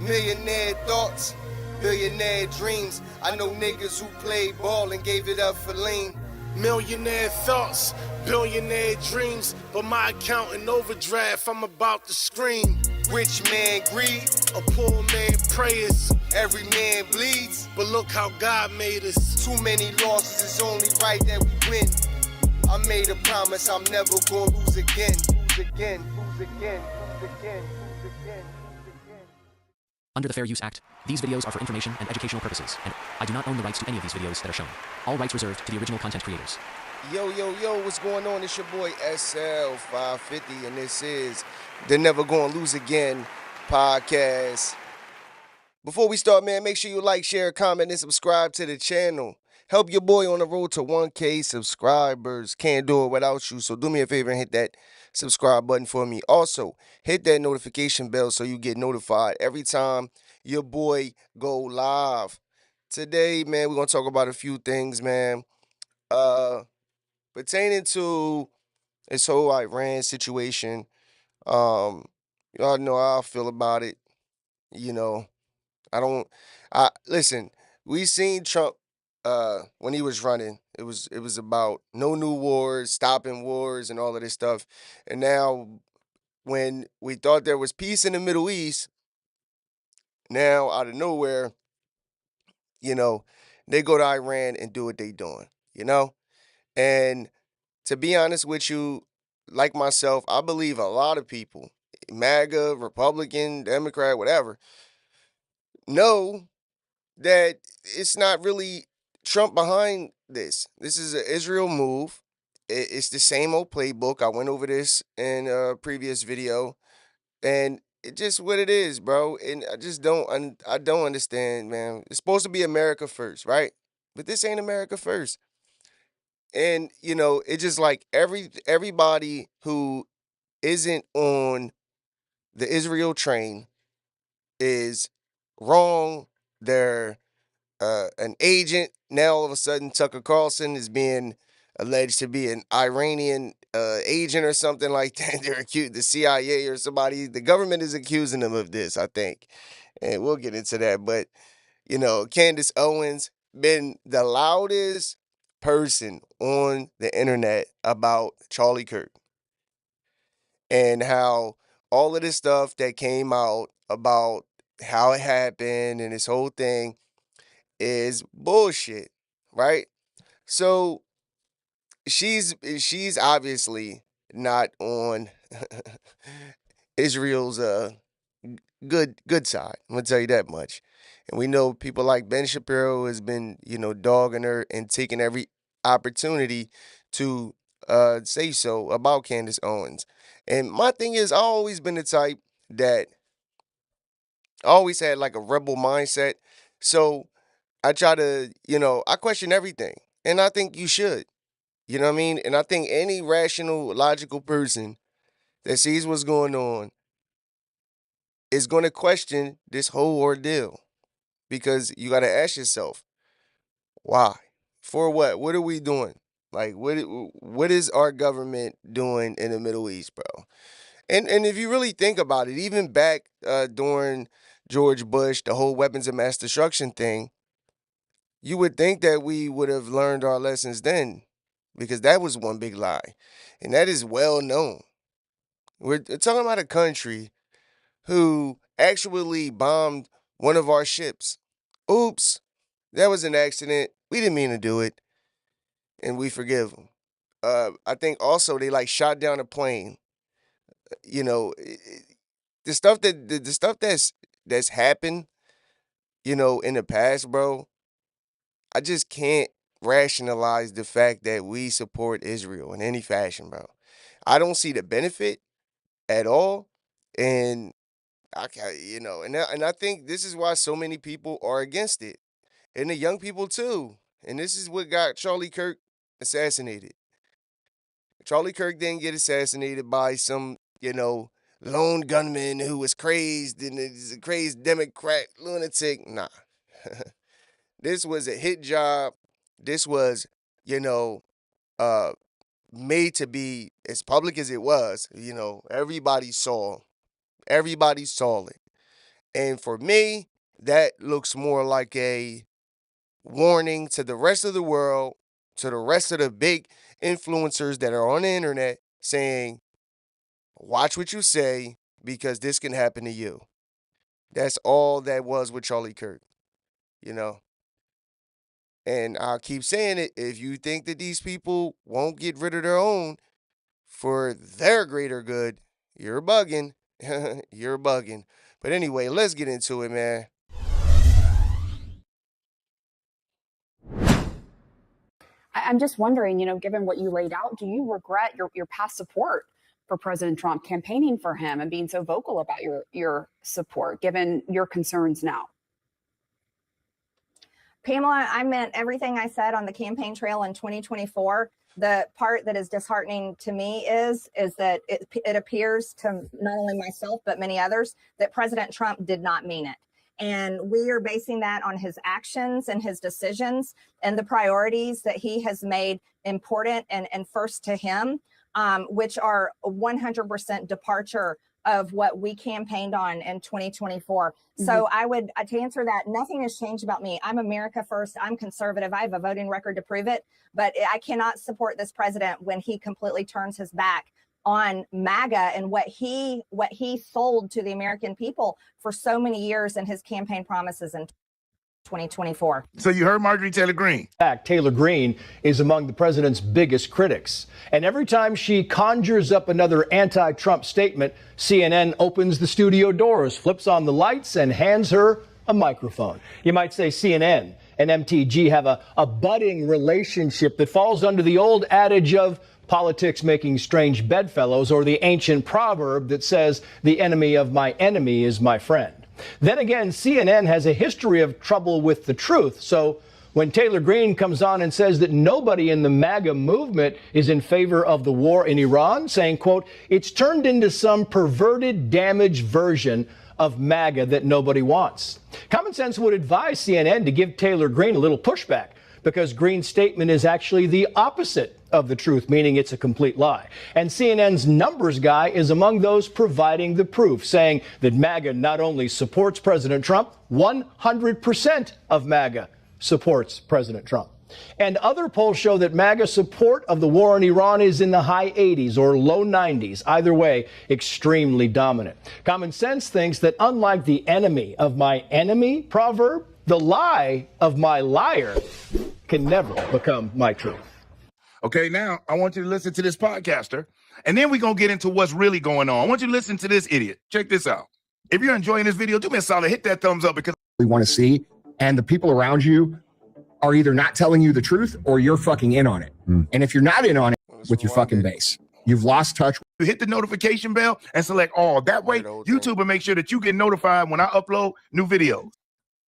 Millionaire thoughts, billionaire dreams. I know niggas who played ball and gave it up for lean. Millionaire thoughts, billionaire dreams, but my account in overdraft, I'm about to scream. Rich man greed, A poor man prayers, every man bleeds. but look how God made us. Too many losses, it's only right that we win. I made a promise I'm never gonna lose again. Lose again, lose again, lose again, lose again, lose again. Under the Fair Use Act, these videos are for information and educational purposes, and I do not own the rights to any of these videos that are shown. All rights reserved to the original content creators. Yo, what's going on? It's your boy SL550, and this is the Never Gonna Lose Again podcast. Before we start, man, make sure you like, share, comment, and subscribe to the channel. Help your boy on the road to 1K subscribers. Can't do it without you, so do me a favor and hit that subscribe button for me. Also, hit that notification bell so you get notified every time your boy go live. Today, man, we're going to talk about a few things, man. Pertaining to this whole Iran situation, y'all know how I feel about it. You know, listen, we seen Trump when he was running. It was about no new wars, stopping wars, and all of this stuff. And now, when we thought there was peace in the Middle East, now out of nowhere, they go to Iran and do what they doing, And to be honest with you, like myself, I believe a lot of people, MAGA, Republican, Democrat, whatever, know that it's not really Trump behind this. This is an Israel move. It's the same old playbook. I went over this in a previous video, and it's just what it is, bro. And I just I don't understand, man. It's supposed to be America first, right? But this ain't America first. And it's just like everybody who isn't on the Israel train is wrong. They're an agent. Now all of a sudden Tucker Carlson is being alleged to be an Iranian agent or something like that. They're accused, the CIA or somebody. The government is accusing them of this, I think. And we'll get into that. But, Candace Owens been the loudest person on the internet about Charlie Kirk and how all of this stuff that came out about how it happened and this whole thing is bullshit, right? So she's obviously not on Israel's good side. I'm gonna tell you that much. And we know people like Ben Shapiro has been, dogging her and taking every opportunity to say so about Candace Owens. And my thing is, I always been the type that always had like a rebel mindset. So I try to, I question everything. And I think you should. You know what I mean? And I think any rational, logical person that sees what's going on is going to question this whole ordeal. Because you got to ask yourself, why? For what? What are we doing? Like, what is our government doing in the Middle East, bro? And if you really think about it, even back during George Bush, the whole weapons of mass destruction thing, you would think that we would have learned our lessons then, because that was one big lie. And that is well known. We're talking about a country who actually bombed one of our ships. Oops, that was an accident. We didn't mean to do it. And we forgive them. I think also they like shot down a plane. The stuff the stuff that's happened, in the past, bro. I just can't rationalize the fact that we support Israel in any fashion, bro. I don't see the benefit at all, and I can, and I think this is why so many people are against it, and the young people too. And this is what got Charlie Kirk assassinated. Charlie Kirk didn't get assassinated by some, lone gunman who was crazed and is a crazed Democrat lunatic. Nah. This was a hit job. This was, you know, uh, made to be as public as it was. Everybody saw it. And for me, that looks more like a warning to the rest of the world, to the rest of the big influencers that are on the internet saying, watch what you say because this can happen to you. That's all that was with Charlie Kirk, you know. And I'll keep saying it. If you think that these people won't get rid of their own for their greater good, you're bugging. You're bugging. But anyway, let's get into it, man. I'm just wondering, given what you laid out, do you regret your past support for President Trump, campaigning for him and being so vocal about your support, given your concerns now? Pamela, I meant everything I said on the campaign trail in 2024. The part that is disheartening to me is that it appears to not only myself, but many others, that President Trump did not mean it. And we are basing that on his actions and his decisions and the priorities that he has made important and first to him, which are 100% departure of what we campaigned on in 2024. So I would, to answer that, nothing has changed about me. I'm America first. I'm conservative. I have a voting record to prove it, but I cannot support this president when he completely turns his back on MAGA and what he sold to the American people for so many years in his campaign promises in 2024. So you heard Marjorie Taylor Greene. Taylor Greene is among the president's biggest critics. And every time she conjures up another anti-Trump statement, CNN opens the studio doors, flips on the lights, and hands her a microphone. You might say CNN and MTG have a budding relationship that falls under the old adage of politics making strange bedfellows, or the ancient proverb that says the enemy of my enemy is my friend. Then again, CNN has a history of trouble with the truth. So when Taylor Greene comes on and says that nobody in the MAGA movement is in favor of the war in Iran, saying, quote, it's turned into some perverted, damaged version of MAGA that nobody wants. Common sense would advise CNN to give Taylor Greene a little pushback, because Greene's statement is actually the opposite of the truth, meaning it's a complete lie. And CNN's numbers guy is among those providing the proof, saying that MAGA not only supports President Trump, 100% of MAGA supports President Trump. And other polls show that MAGA support of the war in Iran is in the high 80s or low 90s. Either way, extremely dominant. Common sense thinks that unlike the enemy of my enemy proverb, the lie of my liar can never become my truth. Okay, now I want you to listen to this podcaster, and then we're going to get into what's really going on. I want you to listen to this idiot. Check this out. If you're enjoying this video, do me a solid, hit that thumbs up, because we want to see, and the people around you are either not telling you the truth or you're fucking in on it. And if you're not in on it with your fucking base, you've lost touch. you hit the notification bell and select all. That way, YouTube will make sure that you get notified when I upload new videos.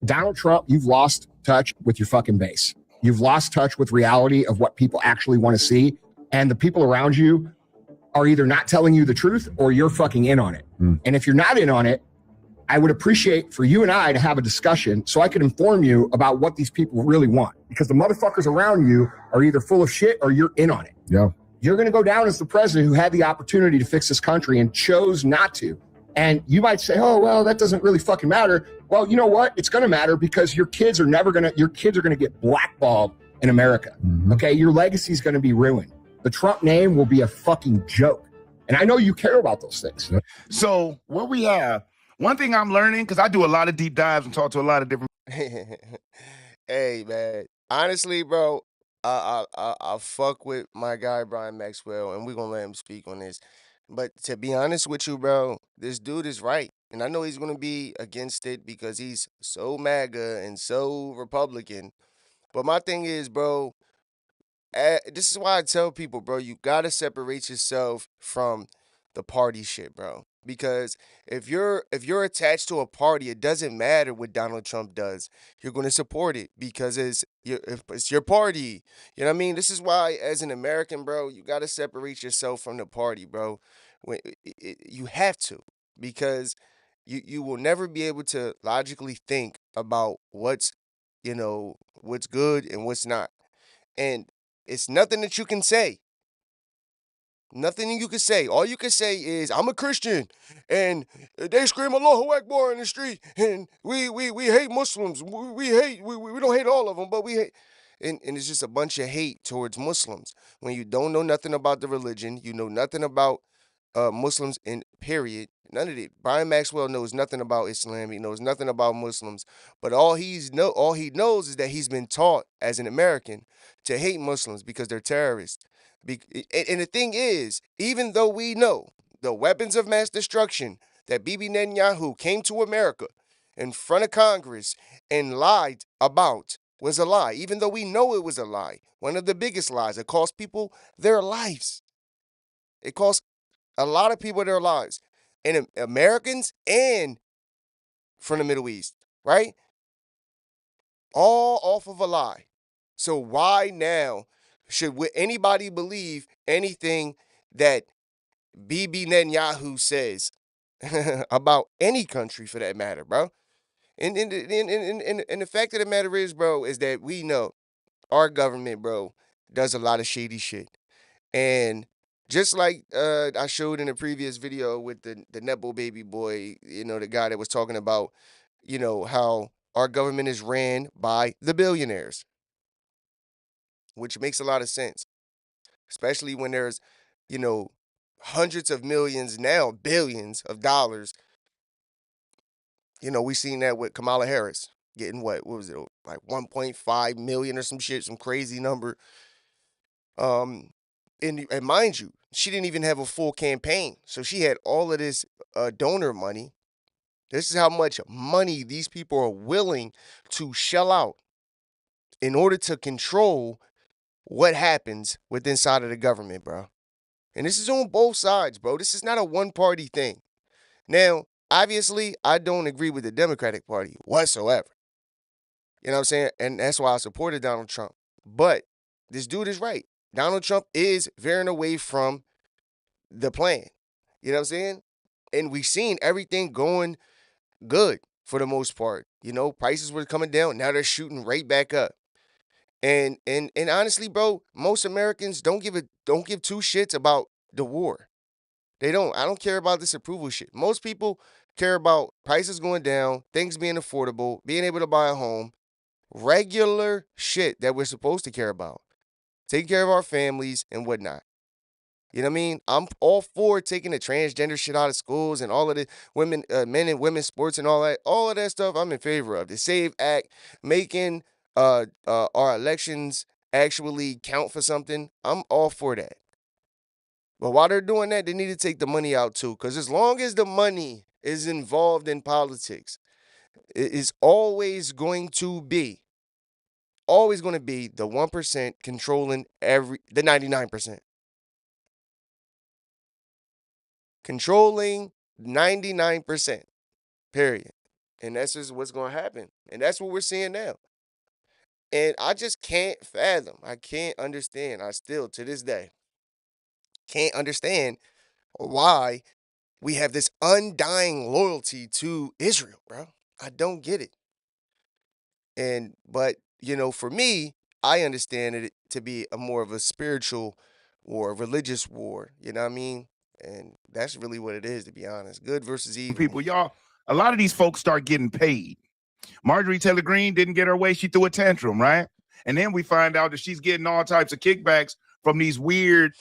Donald Trump, you've lost touch with your fucking base. You've lost touch with reality of what people actually want to see. And the people around you are either not telling you the truth or you're fucking in on it. And if you're not in on it, I would appreciate for you and I to have a discussion so I can inform you about what these people really want. Because the motherfuckers around you are either full of shit or you're in on it. Yeah. You're going to go down as the president who had the opportunity to fix this country and chose not to. And you might say, oh, well, that doesn't really fucking matter. Well, you know what? It's going to matter because your kids are going to get blackballed in America. Okay. Your legacy is going to be ruined. The Trump name will be a fucking joke. And I know you care about those things. So what we have, one thing I'm learning, because I do a lot of deep dives and talk to a lot of different. Hey, man. Honestly, bro, I fuck with my guy, Brian Maxwell, and we're going to let him speak on this. But to be honest with you, bro, this dude is right. And I know he's going to be against it because he's so MAGA and so Republican. But my thing is, bro, this is why I tell people, bro, you got to separate yourself from the party shit, bro. Because if you're attached to a party, it doesn't matter what Donald Trump does. You're going to support it because it's your party. You know what I mean? This is why, as an American, bro, you got to separate yourself from the party, bro. You have to, because you will never be able to logically think about what's good and what's not. And it's nothing that you can say. Nothing you can say. All you can say is, I'm a Christian, and they scream Allahu Akbar in the street, and we hate Muslims. We don't hate all of them, but we hate. And it's just a bunch of hate towards Muslims. When you don't know nothing about the religion, you know nothing about Muslims in period. None of it. Brian Maxwell knows nothing about Islam. He knows nothing about Muslims. But all he knows is that he's been taught as an American to hate Muslims because they're terrorists. And the thing is, even though we know the weapons of mass destruction that Bibi Netanyahu came to America in front of Congress and lied about was a lie, even though we know it was a lie, one of the biggest lies, it cost people their lives. It cost a lot of people their lives, and Americans and from the Middle East, right? All off of a lie. So why now should anybody believe anything that Bibi Netanyahu says about any country for that matter, bro? And the fact of the matter is, bro, is that we know our government, bro, does a lot of shady shit. And just like I showed in a previous video with the Nepo baby boy, the guy that was talking about, how our government is ran by the billionaires, which makes a lot of sense, especially when there's, hundreds of millions, now billions of dollars. We seen that with Kamala Harris getting what was it, like 1.5 million or some shit, some crazy number. And mind you, she didn't even have a full campaign. So she had all of this donor money. This is how much money these people are willing to shell out in order to control what happens with inside of the government, bro. And this is on both sides, bro. This is not a one-party thing. Now, obviously, I don't agree with the Democratic Party whatsoever. You know what I'm saying? And that's why I supported Donald Trump. But this dude is right. Donald Trump is veering away from the plan. You know what I'm saying? And we've seen everything going good for the most part. Prices were coming down. Now they're shooting right back up. And honestly, bro, most Americans don't give two shits about the war. They don't. I don't care about this approval shit. Most people care about prices going down, things being affordable, being able to buy a home, regular shit that we're supposed to care about. Taking care of our families and whatnot. You know what I mean? I'm all for taking the transgender shit out of schools and all of the men and women's sports and all that. All of that stuff I'm in favor of. The SAVE Act, making our elections actually count for something. I'm all for that. But while they're doing that, they need to take the money out too. Because as long as the money is involved in politics, it is always going to be the 1% controlling the 99%. Controlling 99%, period. And that's just what's going to happen. And that's what we're seeing now. And I just can't fathom. I can't understand. I still, to this day, can't understand why we have this undying loyalty to Israel, bro. I don't get it. But, for me, I understand it to be more of a spiritual war, religious war. You know what I mean? And that's really what it is, to be honest. Good versus evil. People, y'all, a lot of these folks start getting paid. Marjorie Taylor Greene didn't get her way. She threw a tantrum, right? And then we find out that she's getting all types of kickbacks from these weird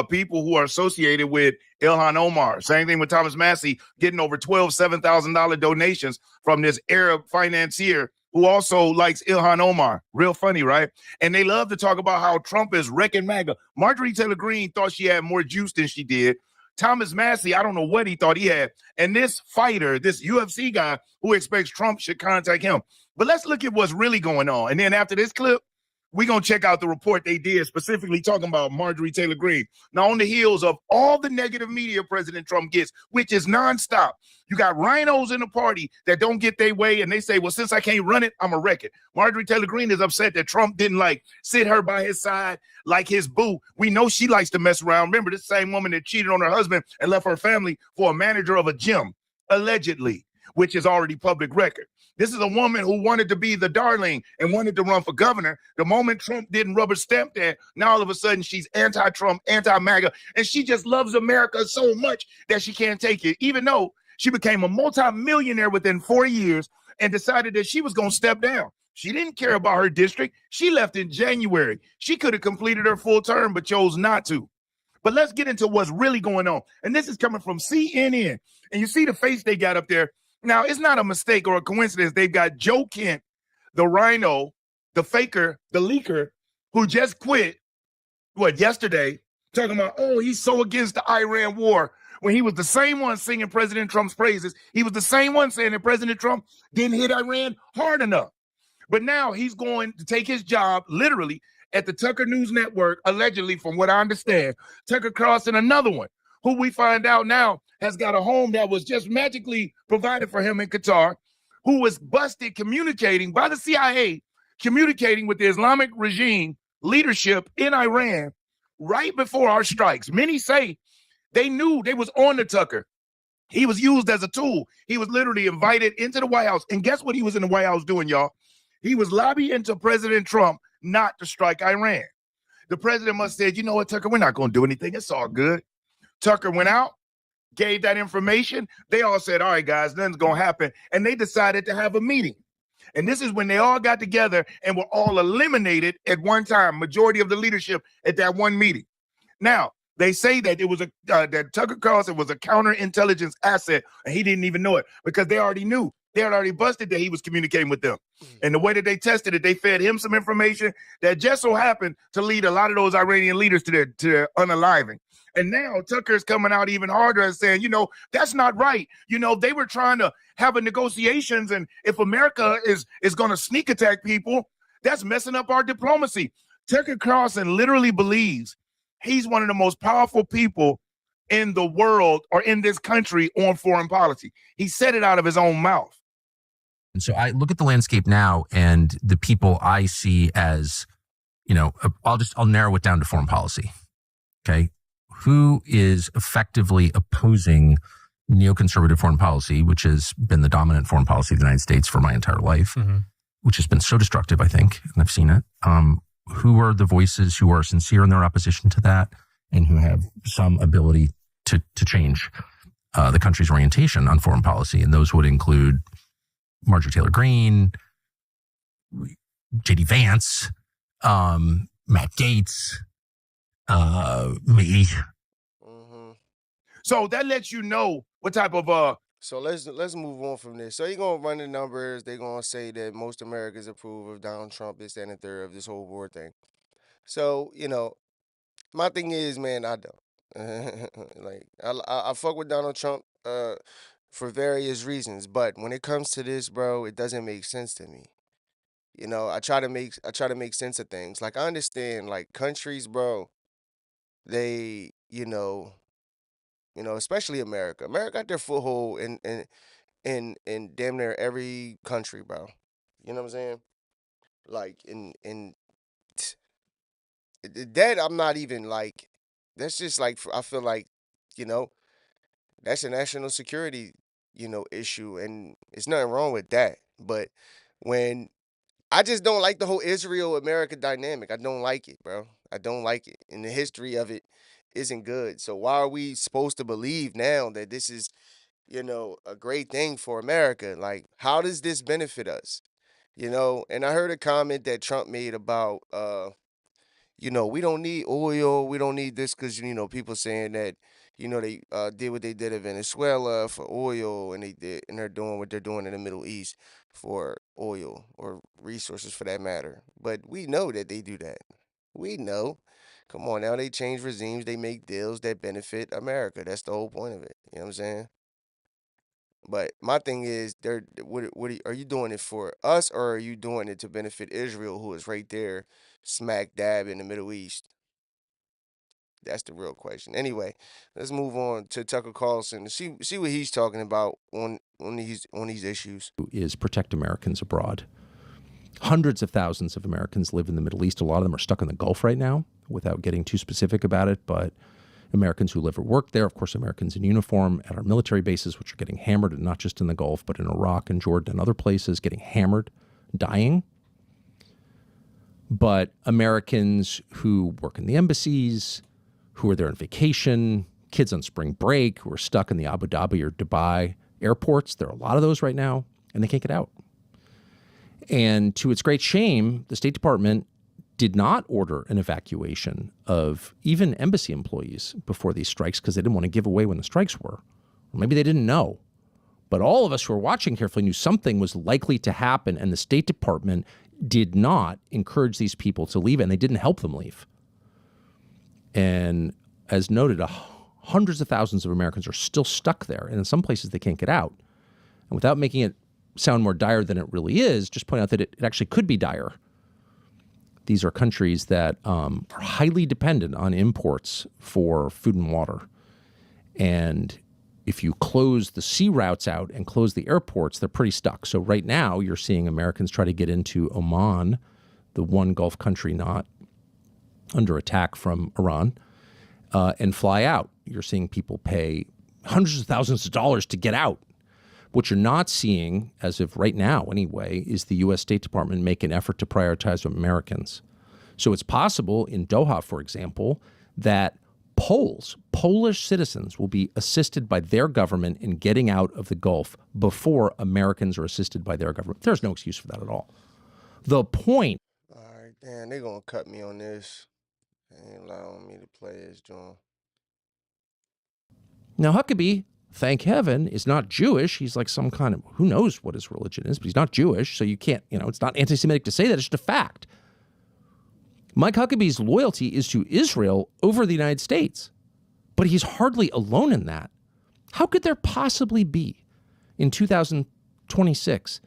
people who are associated with Ilhan Omar. Same thing with Thomas Massey, getting over $7,000 donations from this Arab financier who also likes Ilhan Omar. Real funny, right? And they love to talk about how Trump is wrecking MAGA. Marjorie Taylor Greene thought she had more juice than she did. Thomas Massey, I don't know what he thought he had. And this fighter, this UFC guy who expects Trump should contact him. But let's look at what's really going on. And then after this clip, we're going to check out the report they did, specifically talking about Marjorie Taylor Greene. Now, on the heels of all the negative media President Trump gets, which is nonstop, you got rhinos in the party that don't get their way, and they say, well, since I can't run it, I'm going to wreck it. Marjorie Taylor Greene is upset that Trump didn't, sit her by his side like his boo. We know she likes to mess around. Remember, this same woman that cheated on her husband and left her family for a manager of a gym, allegedly. which is already public record. This is a woman who wanted to be the darling and wanted to run for governor. The moment Trump didn't rubber stamp that, now all of a sudden she's anti-Trump, anti-MAGA, and she just loves America so much that she can't take it, even though she became a multi-millionaire within 4 years and decided that she was going to step down. She didn't care about her district. She left in January. She could have completed her full term, but chose not to. But let's get into what's really going on. And this is coming from CNN. And you see the face they got up there. Now, it's not a mistake or a coincidence. They've got Joe Kent, the rhino, the faker, the leaker, who just quit, yesterday, talking about, oh, he's so against the Iran war, when he was the same one singing President Trump's praises. He was the same one saying that President Trump didn't hit Iran hard enough. But now he's going to take his job, literally, at the Tucker News Network, allegedly, from what I understand. Tucker Carlson, another one, who we find out now has got a home that was just magically provided for him in Qatar, who was busted communicating by the CIA, communicating with the Islamic regime leadership in Iran right before our strikes. Many say they knew they was on the Tucker. He was used as a tool. He was literally invited into the White House. And guess what he was in the White House doing, y'all? He was lobbying to President Trump not to strike Iran. The president must have said, you know what, Tucker, we're not going to do anything. It's all good. Tucker went out, gave that information. They all said, all right, guys, nothing's going to happen. And they decided to have a meeting. And this is when they all got together and were all eliminated at one time, majority of the leadership at that one meeting. Now, they say that it was that Tucker Carlson was a counterintelligence asset, and he didn't even know it because they already knew. They had already busted that he was communicating with them. And the way that they tested it, they fed him some information that just so happened to lead a lot of those Iranian leaders to their unaliving. And now Tucker's coming out even harder and saying, that's not right. They were trying to have a negotiations, and if America is going to sneak attack people, that's messing up our diplomacy. Tucker Carlson literally believes he's one of the most powerful people in the world or in this country on foreign policy. He said it out of his own mouth. And so I look at the landscape now and the people I see as, I'll narrow it down to foreign policy. Okay. Who is effectively opposing neoconservative foreign policy, which has been the dominant foreign policy of the United States for my entire life, which has been so destructive, I think, and I've seen it. Who are the voices who are sincere in their opposition to that and who have some ability to change the country's orientation on foreign policy? And those would include Marjorie Taylor Greene, J.D. Vance, Matt Gaetz, me. So that lets you know what type of So let's move on from this. So you're gonna run the numbers. They're gonna say that most Americans approve of Donald Trump, this, that, and the third of this whole war thing. So my thing is, man, I don't. Like I fuck with Donald Trump for various reasons, but when it comes to this, bro, it doesn't make sense to me. I try to make sense of things. Like I understand, like countries, bro, they, especially America. America got their foothold in damn near every country, bro. You know what I'm saying? Like in that, I'm not even like. That's just like I feel like, that's a national security, issue, and it's nothing wrong with that. But when I just don't like the whole Israel America dynamic. I don't like it, bro. I don't like it. And the history of it isn't good. So why are we supposed to believe now that this is, a great thing for America? Like, how does this benefit us? And I heard a comment that Trump made about we don't need oil, we don't need this because people saying that, they did what they did in Venezuela for oil, and they're doing what they're doing in the Middle East for oil or resources for that matter. But we know that they do that. We know. Come on now, they change regimes, they make deals that benefit America. That's the whole point of it. You know what I'm saying? But my thing is, are you doing it for us, or are you doing it to benefit Israel, who is right there, smack dab in the Middle East? That's the real question. Anyway, let's move on to Tucker Carlson and see what he's talking about on these issues. Is protect Americans abroad. Hundreds of thousands of Americans live in the Middle East. A lot of them are stuck in the Gulf right now, without getting too specific about it. But Americans who live or work there, of course, Americans in uniform at our military bases, which are getting hammered, and not just in the Gulf, but in Iraq and Jordan and other places, getting hammered, dying. But Americans who work in the embassies, who are there on vacation, kids on spring break, who are stuck in the Abu Dhabi or Dubai airports, there are a lot of those right now, and they can't get out. And to its great shame, the State Department did not order an evacuation of even embassy employees before these strikes because they didn't want to give away when the strikes were. Or maybe they didn't know. But all of us who were watching carefully knew something was likely to happen, and the State Department did not encourage these people to leave, and they didn't help them leave. And as noted, hundreds of thousands of Americans are still stuck there, and in some places they can't get out. And without making it sound more dire than it really is, just point out that it actually could be dire. These are countries that are highly dependent on imports for food and water. And if you close the sea routes out and close the airports, they're pretty stuck. So right now you're seeing Americans try to get into Oman, the one Gulf country not under attack from Iran, and fly out. You're seeing people pay hundreds of thousands of dollars to get out. What you're not seeing, as of right now anyway, is the U.S. State Department make an effort to prioritize Americans. So it's possible in Doha, for example, that Polish citizens will be assisted by their government in getting out of the Gulf before Americans are assisted by their government. There's no excuse for that at all. The point. All right, damn, they're going to cut me on this. They ain't allowing me to play this joint. Now, Huckabee, thank heaven, is not Jewish. He's like some kind of, who knows what his religion is, but he's not Jewish. So you can't, it's not anti-Semitic to say that. It's just a fact. Mike Huckabee's loyalty is to Israel over the United States, but he's hardly alone in that. How could there possibly be, in 2026,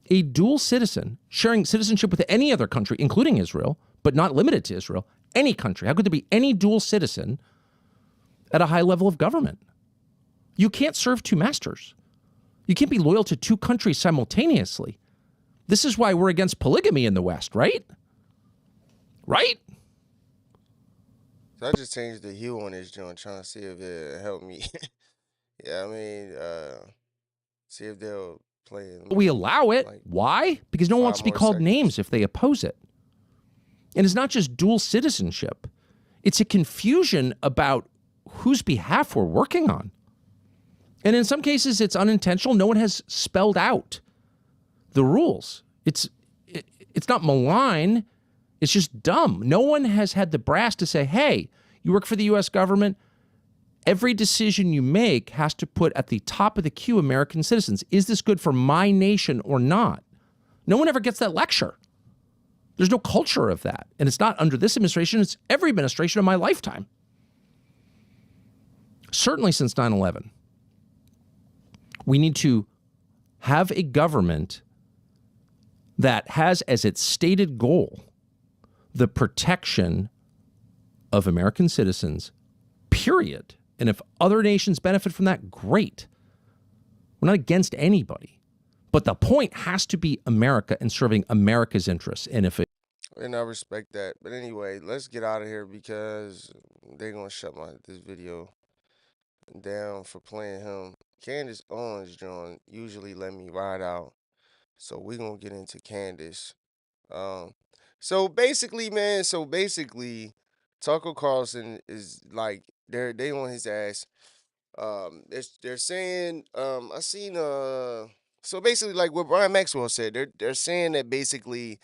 a dual citizen sharing citizenship with any other country, including Israel, but not limited to Israel, any country? How could there be any dual citizen at a high level of government? You can't serve two masters. You can't be loyal to two countries simultaneously. This is why we're against polygamy in the West, right? Right? So I just changed the hue on this joint, trying to see if it help me. See if they'll play it. We allow it. Like, why? Because no one wants to be called names if they oppose it. And it's not just dual citizenship. It's a confusion about whose behalf we're working on. And in some cases, it's unintentional. No one has spelled out the rules. It's not malign. It's just dumb. No one has had the brass to say, hey, you work for the U.S. government. Every decision you make has to put at the top of the queue American citizens. Is this good for my nation or not? No one ever gets that lecture. There's no culture of that. And it's not under this administration. It's every administration of my lifetime. Certainly since 9/11. We need to have a government that has as its stated goal the protection of American citizens, period. And if other nations benefit from that, great. We're not against anybody. But the point has to be America and serving America's interests. And if it... And I respect that. But anyway, let's get out of here because they're going to shut this video down for playing him. Candace Owens, John, usually let me ride out. So we're going to get into Candace. So basically, Tucker Carlson is like, they on his ass. They're saying, I seen, so basically like what Brian Maxwell said, they're saying that basically,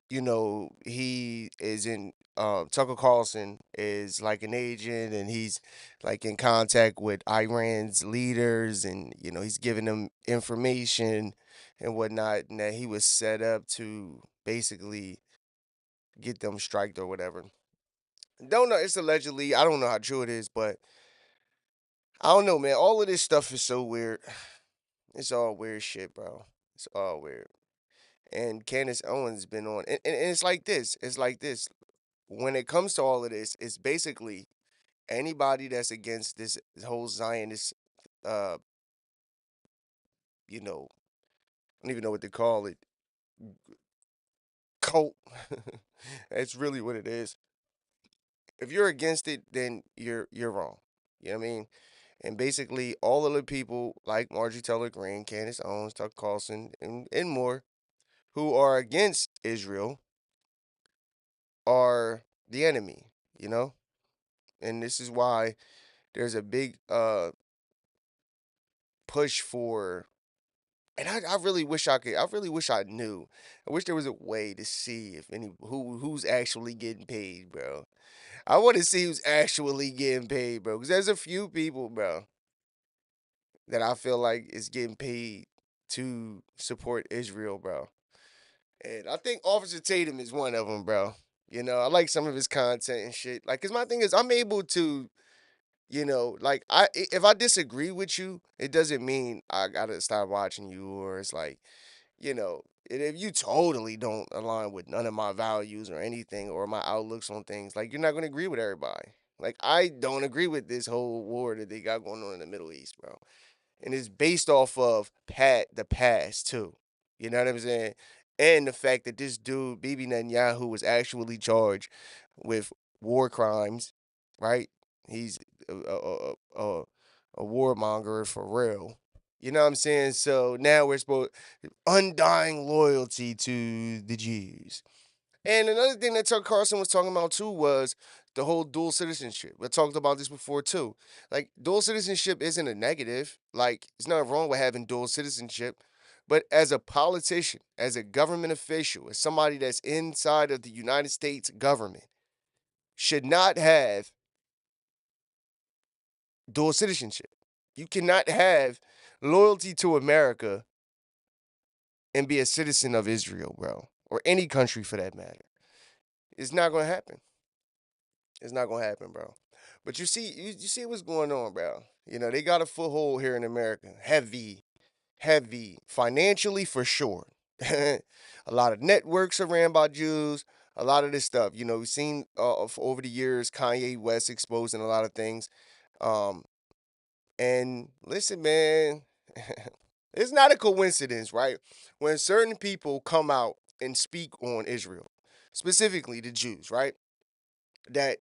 he is in, Tucker Carlson is like an agent and he's like in contact with Iran's leaders and, he's giving them information and whatnot, and that he was set up to basically get them striked or whatever. Don't know. It's allegedly. I don't know how true it is, but I don't know, man. All of this stuff is so weird. It's all weird shit, bro. It's all weird. And Candace Owens been on, and it's like this. It's like this. When it comes to all of this, it's basically anybody that's against this whole Zionist, I don't even know what they call it, cult. That's really what it is. If you're against it, then you're wrong. You know what I mean? And basically, all of the people like Marjorie Taylor Greene, Candace Owens, Tucker Carlson, and more who are against Israel are the enemy, you know? And this is why there's a big push for, and I really wish I really wish I knew. I wish there was a way to see if who's actually getting paid, bro. I want to see who's actually getting paid, bro. Because there's a few people, bro, that I feel like is getting paid to support Israel, bro. And I think Officer Tatum is one of them, bro. You know, I like some of his content and shit. Like, cause my thing is, I'm able to, like if I disagree with you, it doesn't mean I gotta stop watching you, or it's like, if you totally don't align with none of my values or anything or my outlooks on things, like you're not gonna agree with everybody. Like I don't agree with this whole war that they got going on in the Middle East, bro. And it's based off of the past too. You know what I'm saying? And the fact that this dude, Bibi Netanyahu, was actually charged with war crimes, right? He's a warmonger for real. You know what I'm saying? So now we're supposed undying loyalty to the Jews. And another thing that Tucker Carlson was talking about too was the whole dual citizenship. We talked about this before too. Like dual citizenship isn't a negative. Like it's not wrong with having dual citizenship. But as a politician, as a government official, as somebody that's inside of the United States government, should not have dual citizenship. You cannot have loyalty to America and be a citizen of Israel, bro, or any country for that matter. It's not going to happen. It's not going to happen, bro. But you see what's going on, bro. They got a foothold here in America. Heavy, financially for sure. A lot of networks are ran by Jews. A lot of this stuff, we've seen over the years Kanye West exposing a lot of things. And listen, man, it's not a coincidence, right? When certain people come out and speak on Israel, specifically the Jews, right? That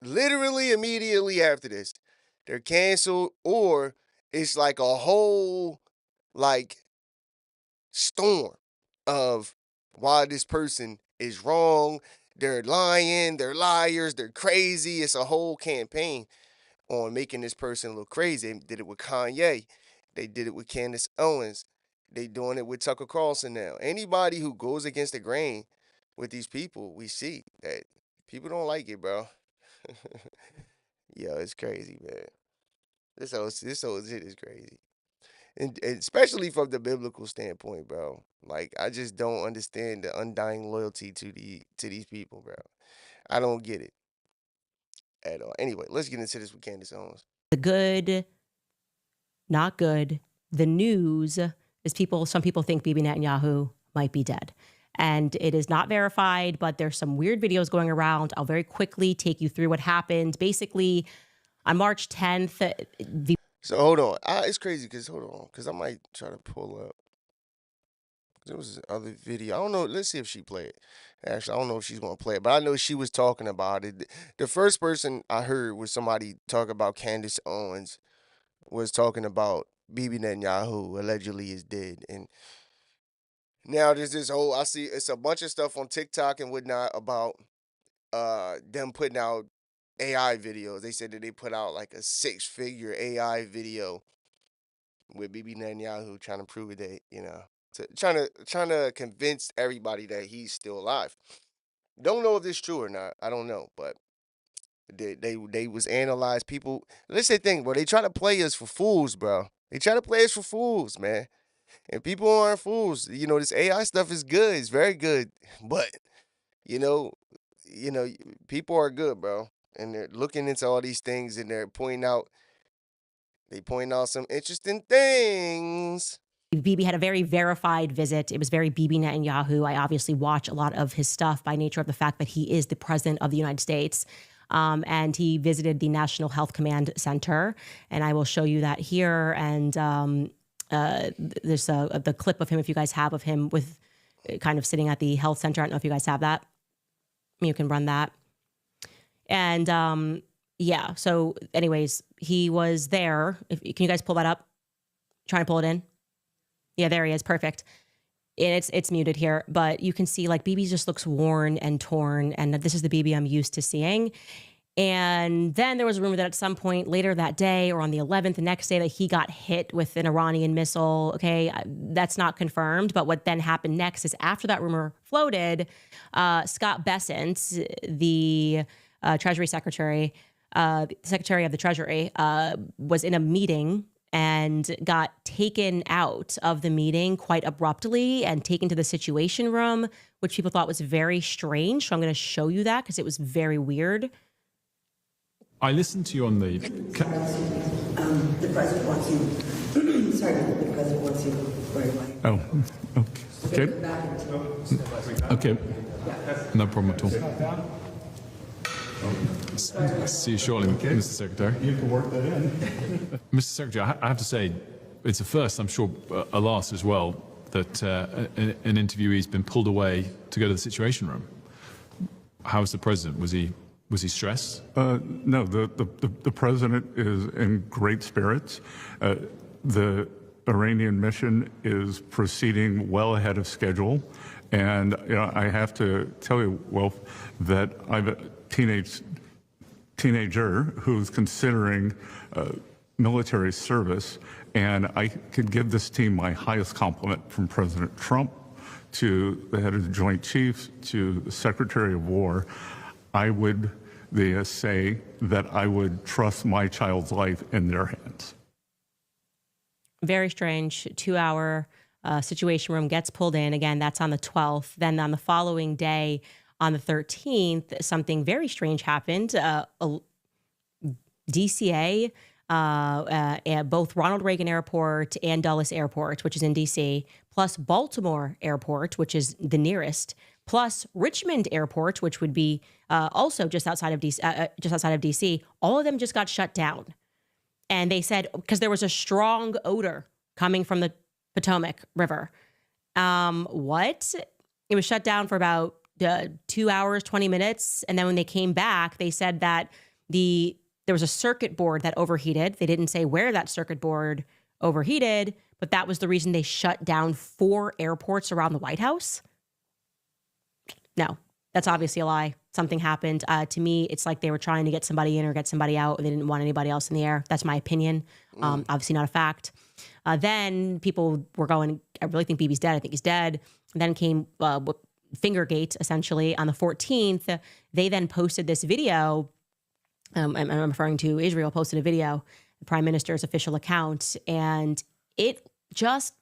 literally immediately after this, they're canceled, or it's like a whole like storm of why this person is wrong. They're lying, they're liars, they're crazy. It's a whole campaign on making this person look crazy. They did it with Kanye. They did it with Candace Owens. They doing it with Tucker Carlson now. Anybody who goes against the grain with these people, we see that people don't like it, bro. Yo, it's crazy, man. This whole shit is crazy. And especially from the biblical standpoint, bro. Like I just don't understand the undying loyalty to these people, bro. I don't get it at all. Anyway, let's get into this with Candace Owens. The good, not good. The news is some people think Bibi Netanyahu might be dead. And it is not verified, but there's some weird videos going around. I'll very quickly take you through what happened. Basically, on March 10th, So hold on. It's crazy because I might try to pull up. There was this other video. I don't know. Let's see if she played it. Actually, I don't know if she's going to play it, but I know she was talking about it. The first person I heard was somebody talk about Candace Owens was talking about Bibi Netanyahu allegedly is dead. And now there's this whole, I see it's a bunch of stuff on TikTok and whatnot about them putting out AI videos. They said that they put out like a 6-figure AI video with Bibi Netanyahu trying to prove that, trying to convince everybody that he's still alive. Don't know if this is true or not. I don't know, but they was analyzed people. That's the thing, bro. They try to play us for fools, bro. They try to play us for fools, man. And people aren't fools. This AI stuff is good. It's very good. But, you know, people are good, bro. And they're looking into all these things and they're pointing out some interesting things. Bibi had a very verified visit. It was very Bibi Netanyahu. I obviously watch a lot of his stuff by nature of the fact that he is the president of the United States. And he visited the National Health Command Center. And I will show you that here. And there's the clip of him, if you guys have, of him with kind of sitting at the health center. I don't know if you guys have that. You can run that. And yeah, so anyways, he was there. Can you guys pull that up? Trying to pull it in. Yeah, there he is. Perfect. And it's muted here, but you can see like Bibi just looks worn and torn, and this is the Bibi I'm used to seeing. And then there was a rumor that at some point later that day or on the 11th, the next day, that he got hit with an Iranian missile. Okay, that's not confirmed. But what then happened next is after that rumor floated, Scott Bessent, the Treasury Secretary, Secretary of the Treasury, was in a meeting and got taken out of the meeting quite abruptly and taken to the Situation Room, which people thought was very strange. So I'm going to show you that because it was very weird. I listened to you on the... The president wants you. Sorry, the president wants you right away. Oh, okay. Okay. No problem at all. See you shortly, Mr. Secretary. You can work that in. Mr. Secretary, I have to say, it's a first, I'm sure a last as well, that an interviewee's been pulled away to go to the Situation Room. How was the president? Was he stressed? No, the president is in great spirits. The Iranian mission is proceeding well ahead of schedule. And I have to tell you, Wolf, that I've a teenager who's considering military service, and I could give this team my highest compliment, from President Trump to the head of the Joint Chiefs to the Secretary of War. I would say that I would trust my child's life in their hands. Very strange. 2-hour Situation Room gets pulled in. Again, that's on the 12th. Then on the following day, on the 13th, something very strange happened. DCA, both Ronald Reagan Airport and Dulles Airport, which is in DC, plus Baltimore Airport, which is the nearest, plus Richmond Airport, which would be also just outside of DC, all of them just got shut down. And they said, because there was a strong odor coming from the Potomac River. What? It was shut down for about 2 hours, 20 minutes. And then when they came back, they said that there was a circuit board that overheated. They didn't say where that circuit board overheated, but that was the reason they shut down 4 airports around the White House. No, that's obviously a lie. Something happened. To me, it's like they were trying to get somebody in or get somebody out. They didn't want anybody else in the air. That's my opinion. Obviously not a fact. Then people were going, I really think Bibi's dead. I think he's dead. And then came Fingergate, essentially, on the 14th. They then posted this video. I'm referring to Israel, posted a video, the Prime Minister's official account, and it just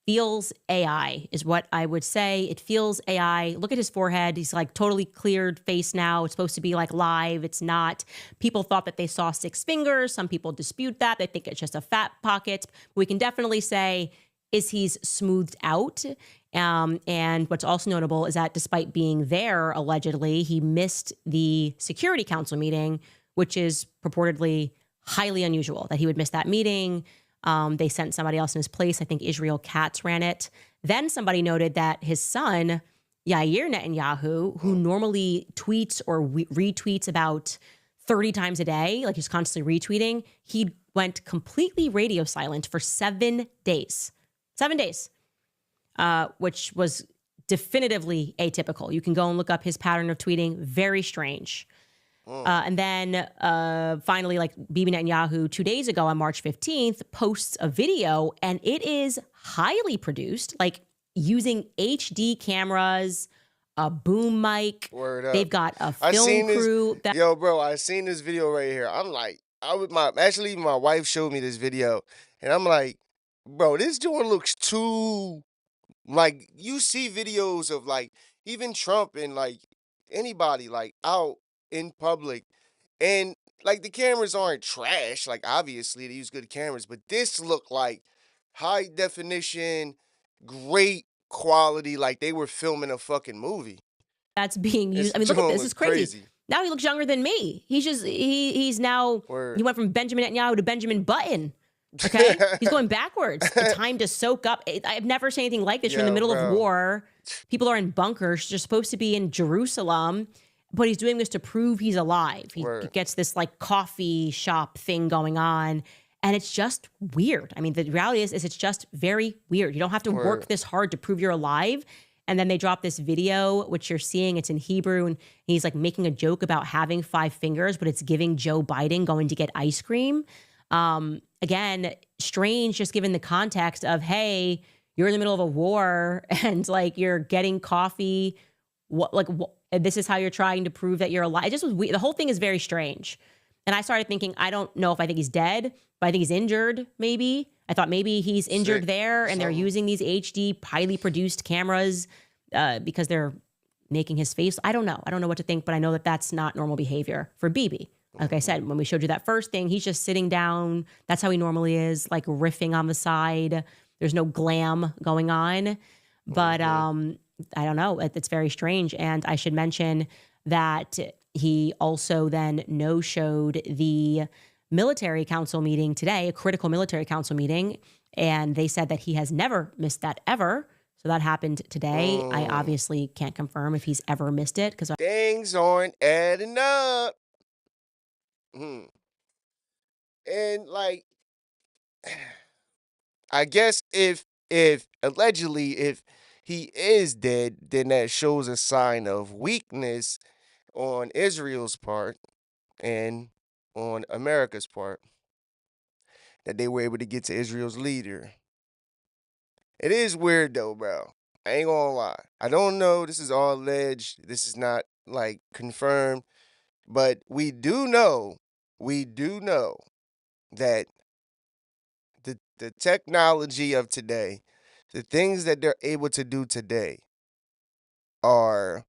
feels AI is what I would say. It feels AI. Look at his forehead. He's like totally cleared face now. It's supposed to be like live. It's not. People thought that they saw 6 fingers. Some people dispute that. They think it's just a fat pocket. We can definitely say he's smoothed out. And what's also notable is that despite being there, allegedly, he missed the Security Council meeting, which is purportedly highly unusual that he would miss that meeting. They sent somebody else in his place. I think Israel Katz ran it. Then somebody noted that his son, Yair Netanyahu, who normally tweets or retweets about 30 times a day, like he's constantly retweeting, he went completely radio silent for 7 days. 7 days, which was definitively atypical. You can go and look up his pattern of tweeting. Very strange. And then finally, like Bibi Netanyahu 2 days ago on March 15th posts a video, and it is highly produced, like using HD cameras, a boom mic. Word up. They've got a film crew. Yo, bro, I seen this video right here. I'm like, actually my wife showed me this video, and I'm like, bro, this joint looks too, like, you see videos of like even Trump and like anybody like out in public, and like the cameras aren't trash, like obviously they use good cameras, but this looked like high definition, great quality, like they were filming a fucking movie. That's being used. I mean, look at this. It's crazy. Now he looks younger than me. He's now, he went from Benjamin Netanyahu to Benjamin Button. Okay? He's going backwards. The time to soak up. I've never seen anything like this. You're in the middle of war. People are in bunkers. You're supposed to be in Jerusalem. but he's doing this to prove he's alive. He Word. gets this like coffee shop thing going on, and it's just weird. I mean, the reality is it's just very weird. You don't have to work Word. this hard to prove you're alive. And then they drop this video, which you're seeing, it's in Hebrew, and he's like making a joke about having 5 fingers, but it's giving Joe Biden going to get ice cream. Again, strange, just given the context of, hey, you're in the middle of a war and like you're getting coffee. This is how you're trying to prove that you're alive. It just was weird. The whole thing is very strange. And I started thinking, I don't know if I think he's dead, but I think he's injured, maybe. I thought maybe he's injured there and they're using these HD, highly produced cameras because they're making his face. I don't know. I don't know what to think, but I know that that's not normal behavior for Bibi. Like I said, when we showed you that first thing, he's just sitting down. That's how he normally is, like riffing on the side. There's no glam going on. But I don't know. It's very strange. And I should mention that he also then no-showed the military council meeting today, a critical military council meeting, and they said that he has never missed that ever. So that happened today. I obviously can't confirm if he's ever missed it because things aren't adding up. And like, I guess if allegedly if he is dead, then that shows a sign of weakness on Israel's part and on America's part, that they were able to get to Israel's leader. It is weird though, bro. I ain't gonna lie. I don't know. This is all alleged. This is not like confirmed. But we do know that the technology of today, the things that they're able to do today are,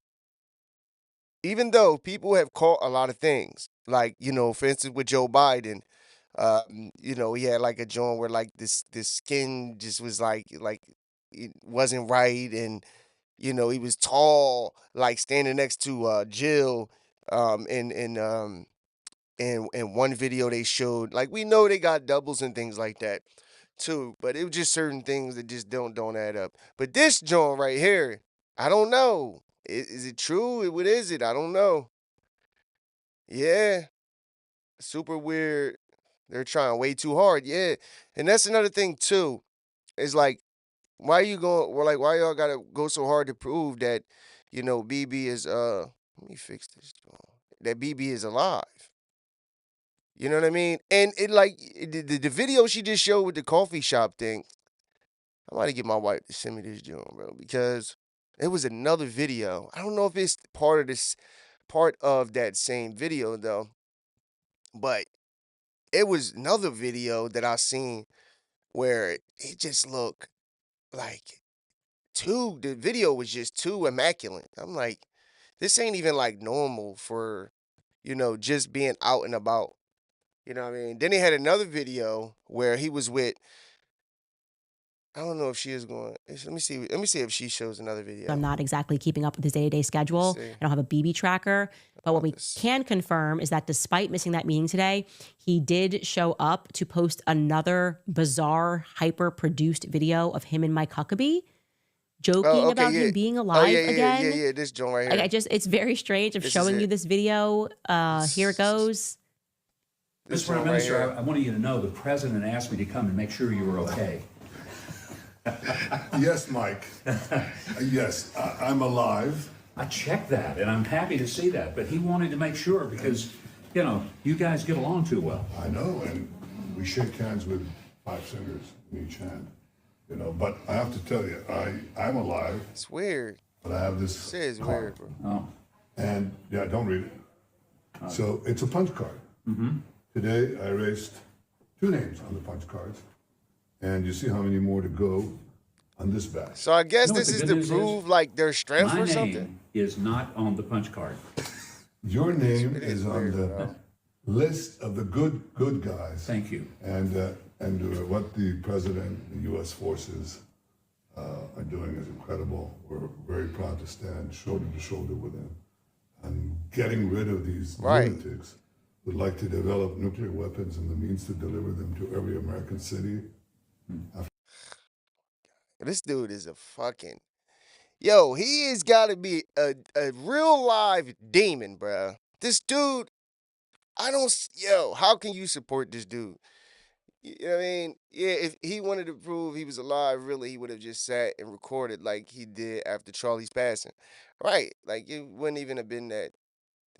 even though people have caught a lot of things, like, for instance, with Joe Biden, he had like a joint where like this skin just was like it wasn't right, and he was tall, like standing next to Jill, in one video they showed, like, we know they got doubles and things like that too, but it was just certain things that just don't add up. But this joint right here, I don't know. Is it true? What is it? I don't know. Yeah, super weird. They're trying way too hard. Yeah, and that's another thing too. It's like, why you going? We're like, why y'all gotta go so hard to prove that, Bibi is Let me fix this. That Bibi is alive. You know what I mean? And the video she just showed with the coffee shop thing. I might get my wife to send me this joint, bro, because it was another video. I don't know if it's part of that same video though, but it was another video that I seen where it just looked like the video was just too immaculate. I'm like, this ain't even like normal for, just being out and about. You know what I mean? Then they had another video where he was with, I don't know if she is going. Let me see. Let me see if she shows another video. I'm not exactly keeping up with his day-to-day schedule. I don't have a Bibi tracker. But what we can confirm is that despite missing that meeting today, he did show up to post another bizarre, hyper-produced video of him and Mike Huckabee joking about him being alive again. Yeah, this joint right here. It's very strange. I'm showing you this video. Here it goes. Mr. Prime Minister, I wanted you to know the president asked me to come and make sure you were okay. Yes, Mike. Yes, I'm alive. I checked that, and I'm happy to see that. But he wanted to make sure because, you guys get along too well. I know, and we shake hands with 5 fingers in each hand. But I have to tell you, I'm alive. It's weird. But I have this. It is weird, bro. Oh. And yeah, don't read it. So it's a punch card. Mm-hmm. Today I erased 2 names on the punch cards. And you see how many more to go on this batch. So I guess this is to prove like their strength or something. My name is not on the punch card. Your name is on the list of the good guys. Thank you. And what the president, the U.S. forces are doing is incredible. We're very proud to stand shoulder to shoulder with them. And getting rid of these lunatics who would like to develop nuclear weapons and the means to deliver them to every American city. This dude is a fucking, Yo, he has got to be a real live demon, bruh. This dude, yo, how can you support this dude? You know what I mean? Yeah, if he wanted to prove he was alive, really, he would have just sat and recorded like he did after Charlie's passing. Right. Like, it wouldn't even have been that.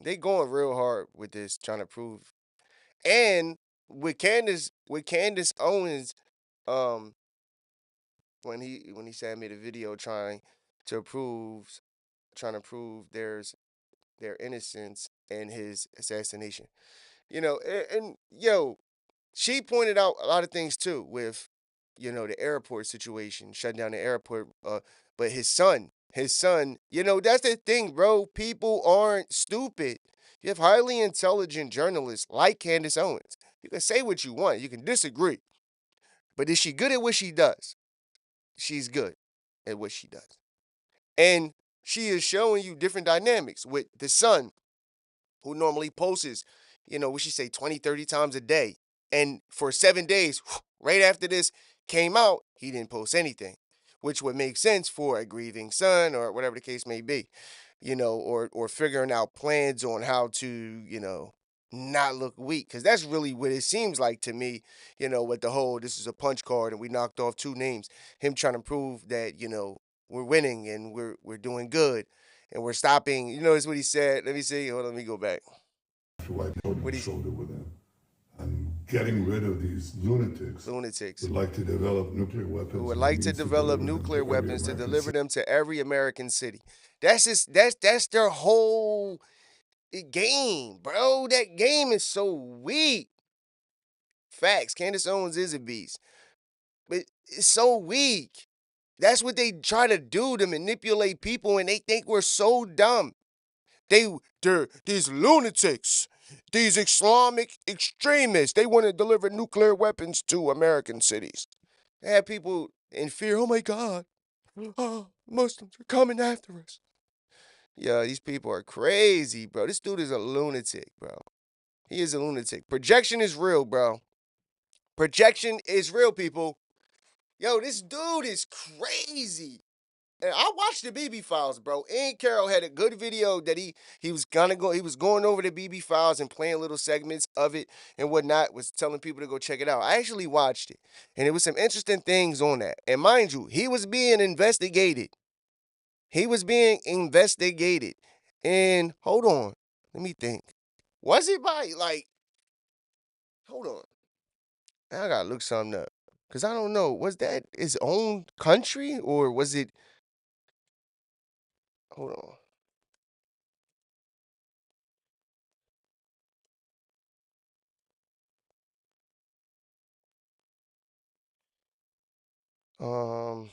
They going real hard with this, trying to prove. And with Candace Owens, um, when he said I made a video trying to prove their innocence and his assassination. And yo, she pointed out a lot of things too with, the airport situation, shutting down the airport. But his son, that's the thing, bro. People aren't stupid. You have highly intelligent journalists like Candace Owens. You can say what you want. You can disagree. But is she good at what she does? She's good at what she does. And she is showing you different dynamics with the son, who normally posts, what she say, 20, 30 times a day. And for 7 days, right after this came out, he didn't post anything, which would make sense for a grieving son or whatever the case may be, or figuring out plans on how to, not look weak. Because that's really what it seems like to me, with the whole this is a punch card and we knocked off 2 names. Him trying to prove that, we're winning and we're doing good and we're stopping. Is what he said. Let me see. Hold on, let me go back. To wipe shoulder to shoulder with him. And getting rid of these lunatics would like to develop nuclear weapons. Who would like to develop nuclear weapons to deliver them to every American city. That's their whole game, bro. That game is so weak. Facts. Candace Owens is a beast. But it's so weak. That's what they try to do, to manipulate people, and they think we're so dumb. They're these lunatics, these Islamic extremists. They want to deliver nuclear weapons to American cities. They have people in fear. Oh my God, Muslims are coming after us. Yeah, these people are crazy, bro. This dude is a lunatic, bro. He is a lunatic. Projection is real, bro. Projection is real, people. Yo, this dude is crazy. And I watched the BB files, bro. And Carol had a good video that he was going over the BB files and playing little segments of it and whatnot, was telling people to go check it out. I actually watched it. And there was some interesting things on that. And mind you, he was being investigated. He was being investigated. And hold on. Let me think. Was it by hold on. I gotta look something up. Cause I don't know. Was that his own country or was it, hold on.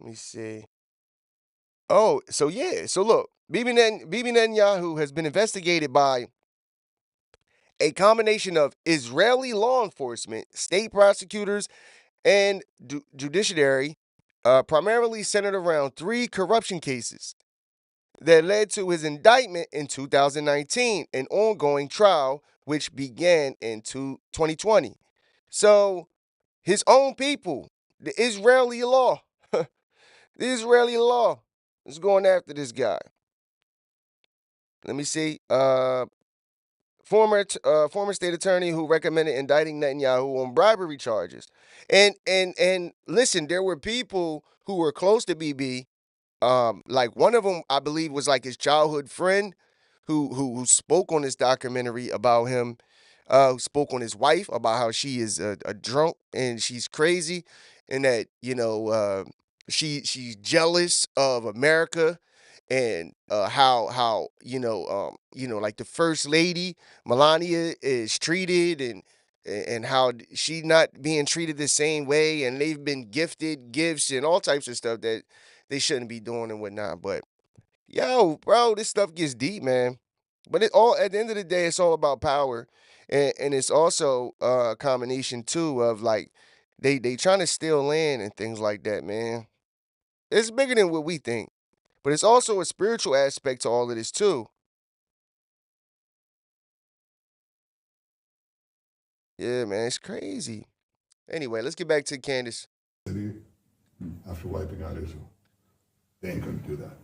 Let me see. Oh, so yeah. So look, Bibi Netanyahu has been investigated by a combination of Israeli law enforcement, state prosecutors, and judiciary, primarily centered around 3 corruption cases that led to his indictment in 2019, an ongoing trial which began in 2020. So his own people, the Israeli law is going after this guy. Let me see. Former state attorney who recommended indicting Netanyahu on bribery charges. And listen, there were people who were close to BB. Like one of them, I believe, was like his childhood friend who spoke on this documentary about him. Who spoke on his wife about how she is a drunk and she's crazy, and that she's jealous of America, and how like the first lady Melania is treated, and how she not being treated the same way, and they've been gifted gifts and all types of stuff that they shouldn't be doing and whatnot. But yo, bro, this stuff gets deep, man. But it all at the end of the day, it's all about power, and it's also a combination too of like they trying to steal land and things like that, man. It's bigger than what we think, but it's also a spiritual aspect to all of this too. Yeah, man, it's crazy. Anyway, let's get back to Candace. City after wiping out Israel. They ain't gonna do that.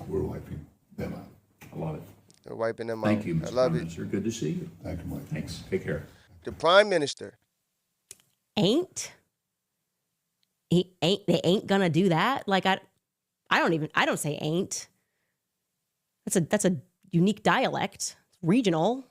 We're wiping them out. I love it. They're wiping them out. Thank you, I Mr. love Prime it. Minister. Good to see you. Thank you, Mike. Thanks. Take care. The Prime Minister. They ain't gonna do that. Like I don't say ain't. That's a unique dialect, regional.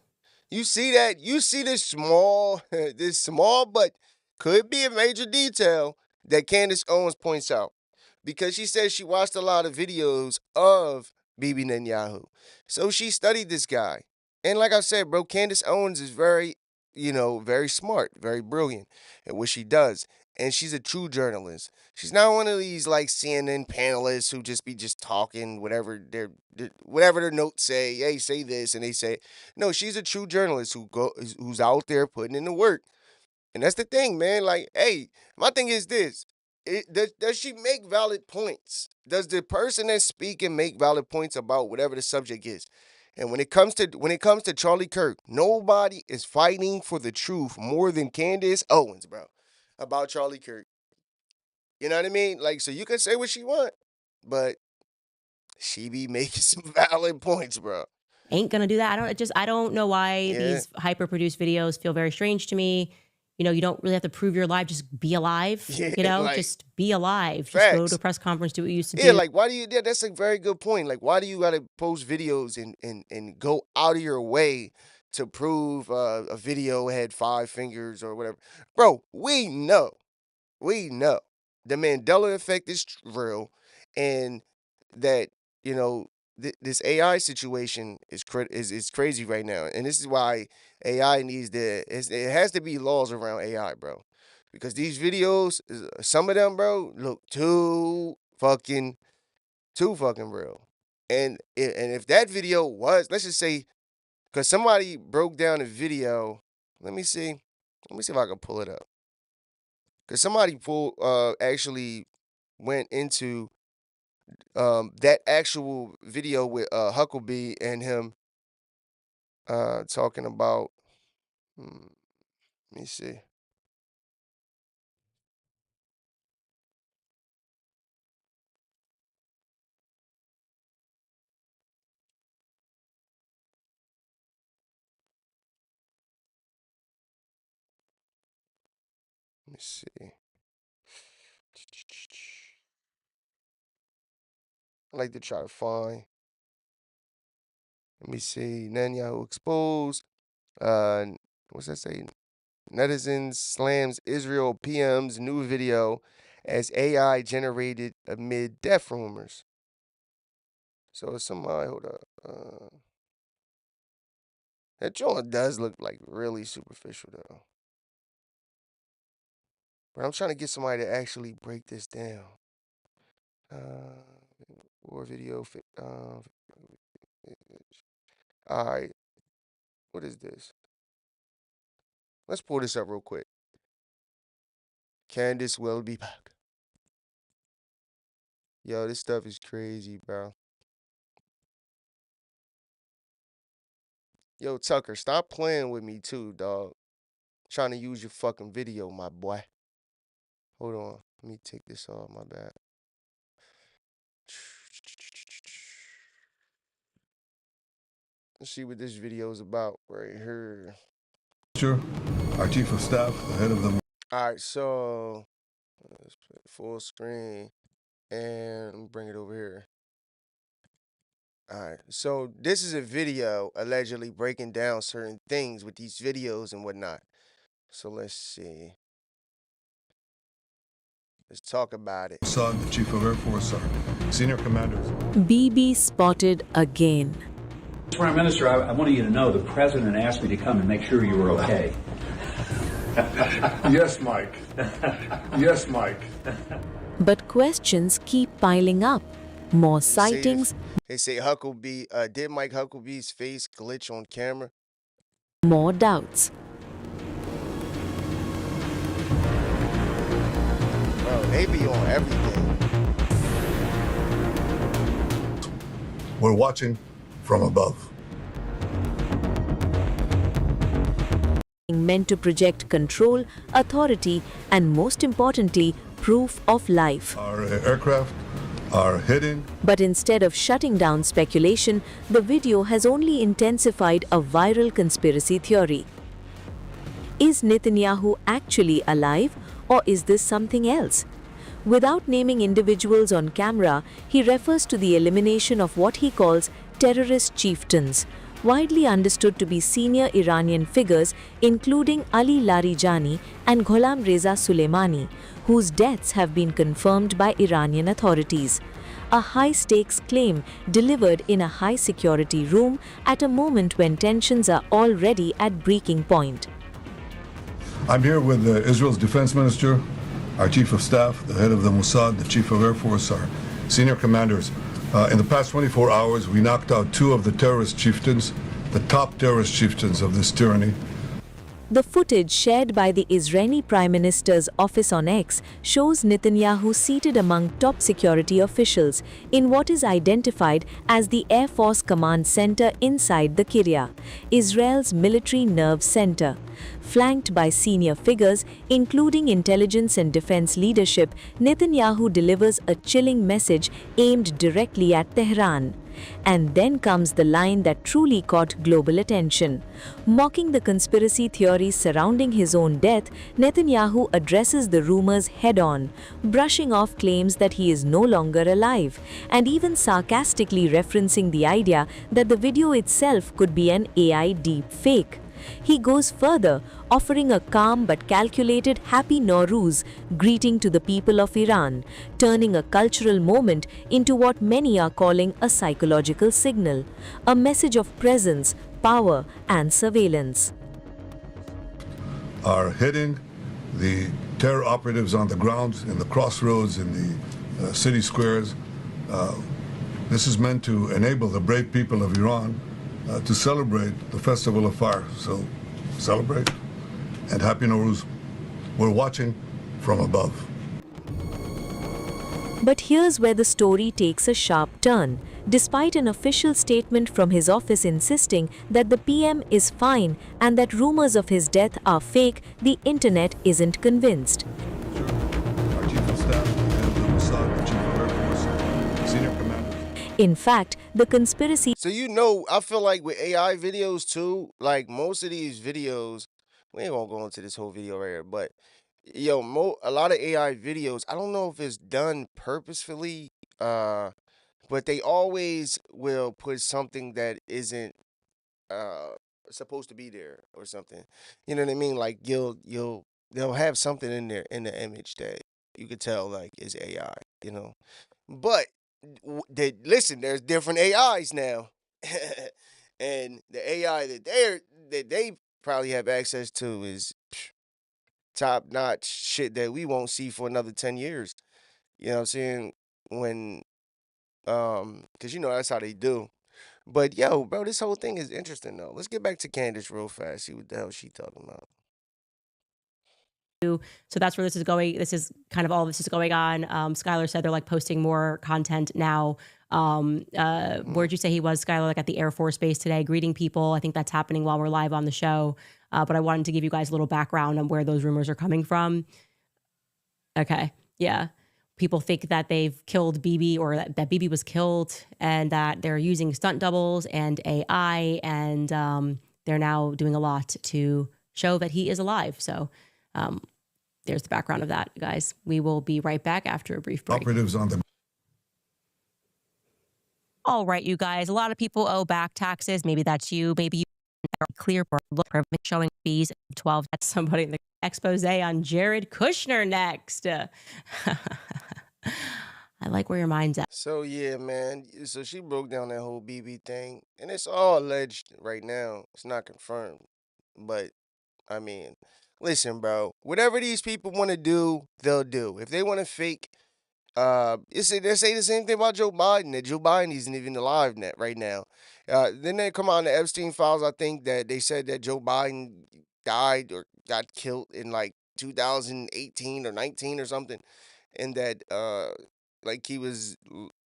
You see that? You see this small, but could be a major detail that Candace Owens points out. Because she says she watched a lot of videos of Bibi Netanyahu. So she studied this guy. And like I said, bro, Candace Owens is very, very smart, very brilliant at what she does. And she's a true journalist. She's not one of these like CNN panelists who just be talking whatever their notes say. Hey, say this, and they say. No, she's a true journalist who's out there putting in the work. And that's the thing, man. Like, hey, my thing is this. Does she make valid points? Does the person that's speaking make valid points about whatever the subject is? And when it comes to Charlie Kirk, nobody is fighting for the truth more than Candace Owens, bro, about Charlie Kirk. You know what I mean? Like, so you can say what she want, but she be making some valid points, bro. Ain't gonna do that. I don't know why these hyper-produced videos feel very strange to me. You don't really have to prove you're alive. Just be alive. Like, just be alive. Facts. Just go to a press conference, do what you used to do. Yeah, like why do you? Yeah, that's a very good point. Like, why do you gotta post videos and go out of your way to prove a video had 5 fingers or whatever, bro? We know the Mandela effect is real, and that this AI situation is crazy right now, and this is why AI needs it has to be laws around AI, bro, because these videos, some of them, bro, look too fucking real, and if that video was, let's just say, because somebody broke down a video, let me see if I can pull it up, because somebody actually went into that actual video with Huckabee and him talking about. Let me see. Let me see. I like to try to find. Let me see. Netanyahu exposed. What's that say? Netizens slams Israel PM's new video as AI generated amid death rumors. So somebody, hold up. That joint does look like really superficial though. But I'm trying to get somebody to actually break this down. War video. All right. What is this? Let's pull this up real quick. Candace will be back. Yo, this stuff is crazy, bro. Yo, Tucker, stop playing with me too, dog. Trying to use your fucking video, my boy. Hold on. Let me take this off, my bad. Let's see what this video is about right here. Our chief of staff, the head of the. All right, so let's put full screen and bring it over here. All right, so this is a video allegedly breaking down certain things with these videos and whatnot. So let's see. Let's talk about it. Son, Chief of Air Force, senior commanders. Bibi spotted again. Prime Minister, I wanted you to know the president asked me to come and make sure you were okay. Yes, Mike. Yes, Mike. But questions keep piling up. More sightings. They say Huckabee, did Mike Huckabee's face glitch on camera? More doubts. Bro, they be on everything. We're watching from above. Meant to project control, authority, and most importantly, proof of life. Our aircraft are hitting. But instead of shutting down speculation, the video has only intensified a viral conspiracy theory. Is Netanyahu actually alive, or is this something else? Without naming individuals on camera, he refers to the elimination of what he calls terrorist chieftains, widely understood to be senior Iranian figures including Ali Larijani and Gholam Reza Soleimani, whose deaths have been confirmed by Iranian authorities. A high-stakes claim delivered in a high-security room at a moment when tensions are already at breaking point. I'm here with Israel's defense minister, our chief of staff, the head of the Mossad, the chief of Air Force, our senior commanders. In the past 24 hours, we knocked out 2 of the terrorist chieftains, the top terrorist chieftains of this tyranny. The footage shared by the Israeli Prime Minister's office on X shows Netanyahu seated among top security officials in what is identified as the Air Force Command Center inside the Kiryat, Israel's military nerve center. Flanked by senior figures, including intelligence and defense leadership, Netanyahu delivers a chilling message aimed directly at Tehran. And then comes the line that truly caught global attention. Mocking the conspiracy theories surrounding his own death, Netanyahu addresses the rumors head-on, brushing off claims that he is no longer alive, and even sarcastically referencing the idea that the video itself could be an AI deep fake. He goes further, offering a calm but calculated Happy Nowruz greeting to the people of Iran, turning a cultural moment into what many are calling a psychological signal, a message of presence, power, and surveillance. Are hitting the terror operatives on the ground, in the crossroads, in the city squares. This is meant to enable the brave people of Iran to celebrate the Festival of Fire. So celebrate and Happy Nowruz. We're watching from above. But here's where the story takes a sharp turn. Despite an official statement from his office insisting that the PM is fine and that rumors of his death are fake, the internet isn't convinced. Our chief of staff, the head of the Mossad, the chief of Air Force, senior commanders. In fact, the conspiracy... So I feel like with AI videos too, like most of these videos, we ain't gonna go into this whole video right here, but a lot of AI videos, I don't know if it's done purposefully, but they always will put something that isn't uh supposed to be there or something. You know what I mean? Like they'll have something in there in the image that you could tell like is AI, But listen, there's different AIs now. And the AI that they probably have access to is top notch shit that we won't see for another 10 years. You know what I'm saying? When cuz that's how they do. But bro, this whole thing is interesting though. Let's get back to Candace real fast. See what the hell she talking about. So that's where this is going. This is kind of all this is going on. Skylar said they're like posting more content now. Where'd you say he was, Skylar? Like at the Air Force Base today, greeting people. I think that's happening while we're live on the show. But I wanted to give you guys a little background on where those rumors are coming from. Okay. Yeah. People think that they've killed Bibi or that Bibi was killed and that they're using stunt doubles and AI. And they're now doing a lot to show that he is alive. So there's the background of that, guys. We will be right back after a brief break. Operatives on the... All right, you guys. A lot of people owe back taxes. Maybe that's you. Maybe you are clear for showing fees 12. That's somebody in the expose on Jared Kushner next. I like where your mind's at. So yeah, man. So she broke down that whole BB thing, and it's all alleged right now. It's not confirmed, but I mean, listen, bro. Whatever these people want to do, they'll do. If they want to fake, they say the same thing about Joe Biden. That Joe Biden isn't even alive right now. Then they come on the Epstein files. I think that they said that Joe Biden died or got killed in like 2018 or 19 or something, and that like he was,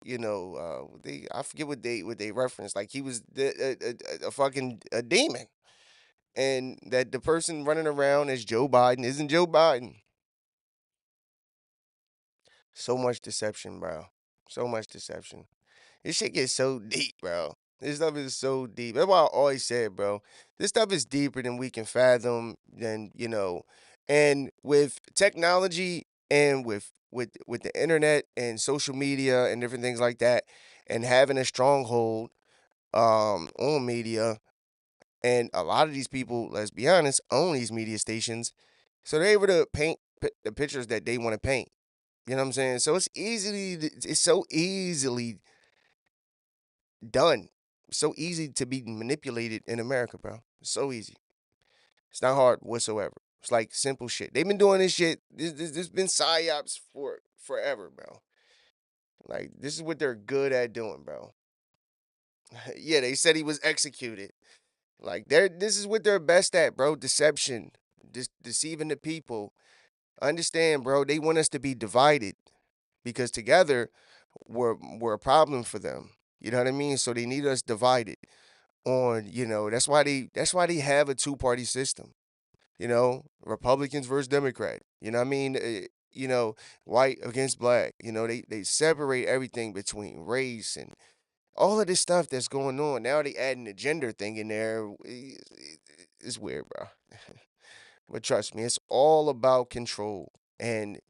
I forget what they referenced. Like he was a fucking a demon. And that the person running around as Joe Biden isn't Joe Biden. So much deception, bro. So much deception. This shit gets so deep, bro. This stuff is so deep. That's why I always said, bro, this stuff is deeper than we can fathom. Than and with technology and with the internet and social media and different things like that, and having a stronghold on media, and a lot of these people, let's be honest, own these media stations, so they're able to paint the pictures that they want to paint. You know what I'm saying? So it's so easily done. So easy to be manipulated in America, bro. So easy. It's not hard whatsoever. It's like simple shit. They've been doing this shit. This been psyops for forever, bro. Like this is what they're good at doing, bro. Yeah, they said he was executed. Like this is what they're best at, bro. Deception, deceiving the people. Understand, bro? They want us to be divided because together we're a problem for them. You know what I mean? So they need us divided on, that's why they have a two-party system. Republicans versus Democrat. You know what I mean? White against black. They separate everything between race and all of this stuff that's going on. Now they adding the gender thing in there. It's weird, bro. But trust me, it's all about control. And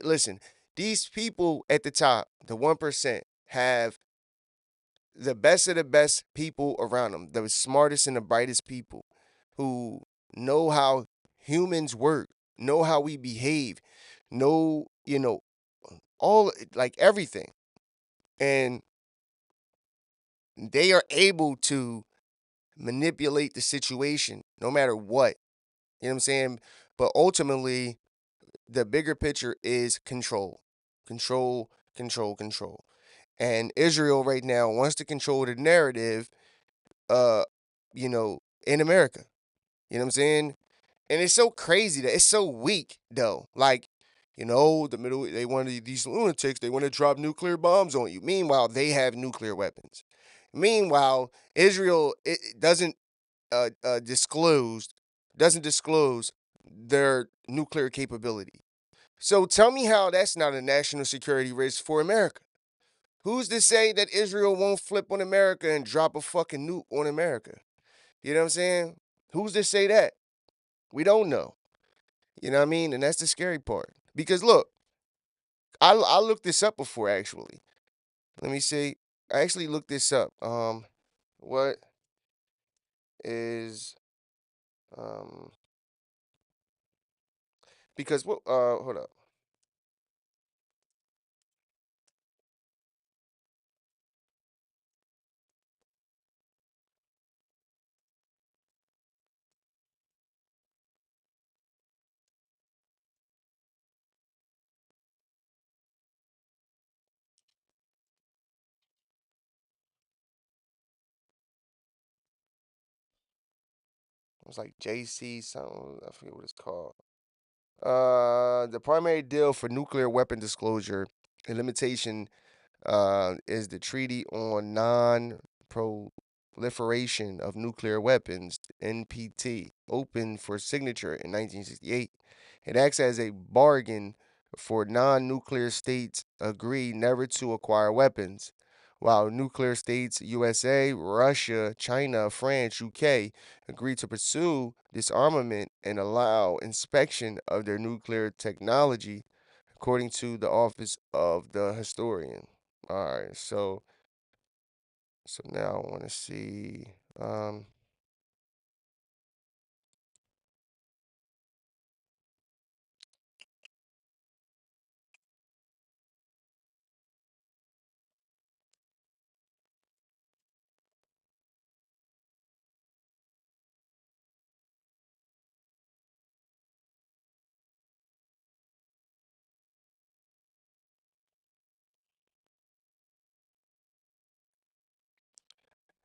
listen, these people at the top, the 1%, have the best of the best people around them, the smartest and the brightest people who know how humans work, know how we behave, know, all like everything. And they are able to manipulate the situation no matter what. You know what I'm saying? But ultimately, the bigger picture is control. Control, control, control. And Israel right now wants to control the narrative uh, in America. You know what I'm saying? And it's so crazy that it's so weak though. Like, the middle they want these lunatics, they want to drop nuclear bombs on you. Meanwhile, they have nuclear weapons. Meanwhile, Israel it doesn't disclose doesn't disclose their nuclear capability. So tell me how that's not a national security risk for America. Who's to say that Israel won't flip on America and drop a fucking nuke on America? You know what I'm saying? Who's to say that? We don't know. You know what I mean? And that's the scary part. Because look, I looked this up before actually. Let me see. I actually looked this up. What is um because what hold up. It was like JC something. I forget what it's called. The primary deal for nuclear weapon disclosure and limitation is the Treaty on Non-Proliferation of Nuclear Weapons (NPT), opened for signature in 1968. It acts as a bargain for non-nuclear states agree never to acquire weapons, while nuclear states USA, Russia, China, France, UK agree to pursue disarmament and allow inspection of their nuclear technology, according to the Office of the Historian. All right, so now I want to see. Um,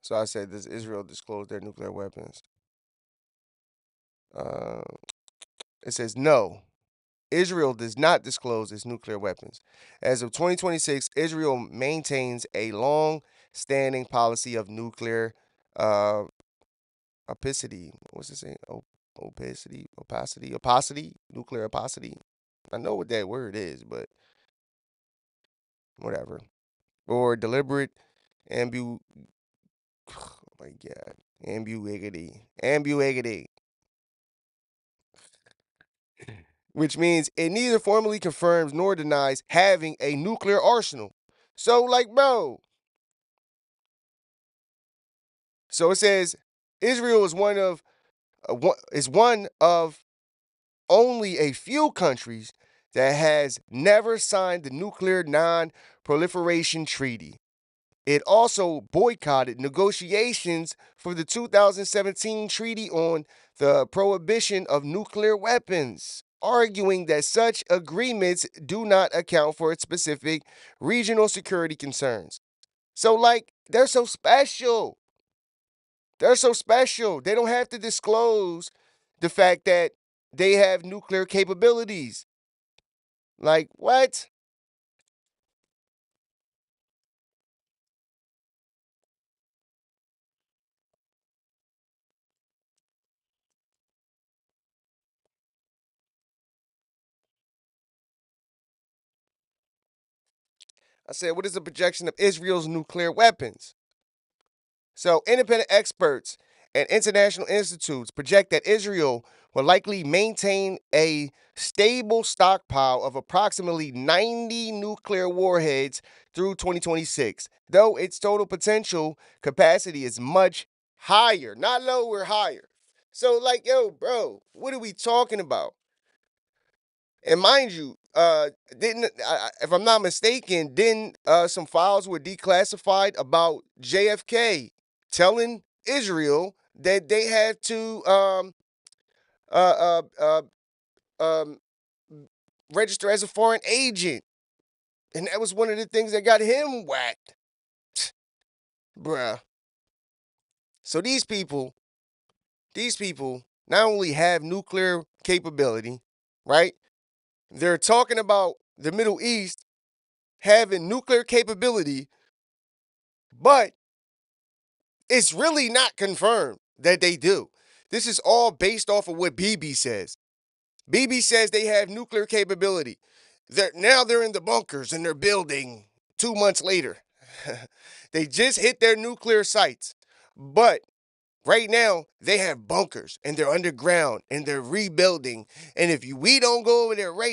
so I said, does Israel disclose their nuclear weapons? Uh, it says no. Israel does not disclose its nuclear weapons. As of 2026, Israel maintains a long-standing policy of nuclear uh, opacity. What's it saying? Opacity, nuclear opacity. I know what that word is, but whatever. or deliberate oh my God, ambiguity, which means it neither formally confirms nor denies having a nuclear arsenal. So, like, bro. So it says Israel is one of only a few countries that has never signed the Nuclear Non-Proliferation Treaty. It also boycotted negotiations for the 2017 Treaty on the Prohibition of Nuclear Weapons, arguing that such agreements do not account for its specific regional security concerns. So, like, they're so special. They're so special. They don't have to disclose the fact that they have nuclear capabilities. Like, what? I said, what is the projection of Israel's nuclear weapons? So, independent experts and international institutes project that Israel will likely maintain a stable stockpile of approximately 90 nuclear warheads through 2026, though its total potential capacity is much higher, not lower, higher. So, like, yo, bro, what are we talking about? And mind you, if I'm not mistaken, some files were declassified about JFK telling Israel that they had to uh, uh, um, register as a foreign agent, and that was one of the things that got him whacked, bruh. So these people not only have nuclear capability, right? They're talking about the Middle East having nuclear capability, but it's really not confirmed that they do. This is all based off of what Bibi says. Bibi says they have nuclear capability. Now they're in the bunkers and they're building 2 months later. They just hit their nuclear sites. But right now, they have bunkers and they're underground and they're rebuilding. And if we don't go over there right